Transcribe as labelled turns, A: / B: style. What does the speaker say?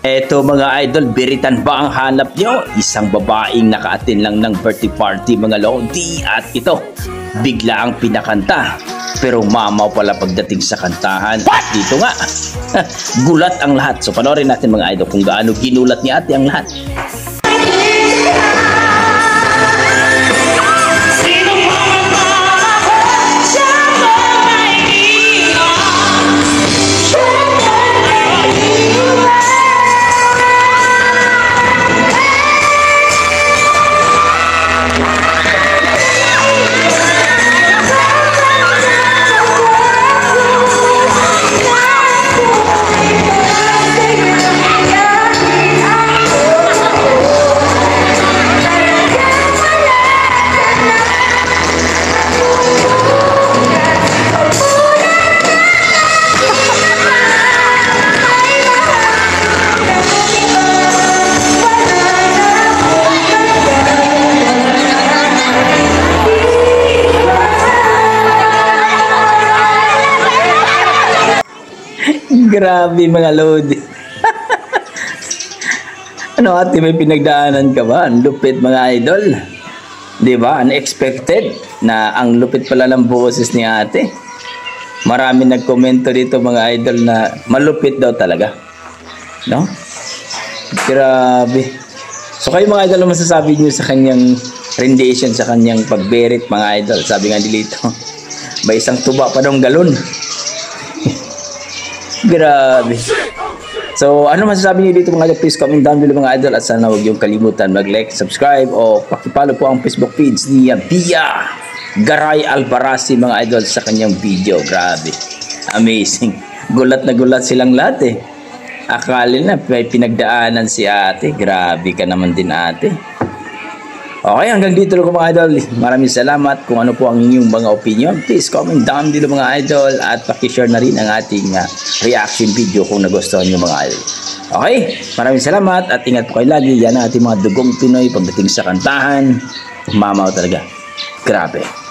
A: Eto mga idol, biritan ba ang hanap nyo? Isang babaeng naka-attend lang ng birthday party mga lodi. At ito, bigla ang pinakanta. Pero mamaw pala pagdating sa kantahan. At dito nga, gulat ang lahat. So panoorin natin mga idol kung gaano ginulat ni ate ang lahat. Grabe mga lodi. Ano ate, may pinagdaanan ka ba? Ang lupit mga idol. Diba? Unexpected na ang lupit pala ng boses ni ate. Marami nagkomento dito mga idol na malupit daw talaga. No? Grabe. So kayo mga idol, ano masasabi niyo sa kanyang rendition, sa kanyang pagberit mga idol? Sabi nga dito, may isang tuba pa daw galon. Grabe. So, ano masasabi niyo dito mga idol? Please comment down below mga idol. At sana huwag yung kalimutan mag-like, subscribe, o pakipalo po ang Facebook page ni Bia Garay Albarasi mga idol sa kanyang video. Grabe. Amazing. Gulat na gulat silang lahat eh. Akala na may pinagdaanan si ate. Grabe ka naman din ate. Okay, hanggang dito lang mga idol. Maraming salamat. Kung ano po ang inyong mga opinion, please comment down below mga idol. At pakishare na rin ang ating reaction video kung nagustuhan nyo mga idol. Okay, maraming salamat at ingat po kayo lagi. Yan ang ating mga dugong Pinoy pagdating sa kantahan. Mamaw talaga. Grabe.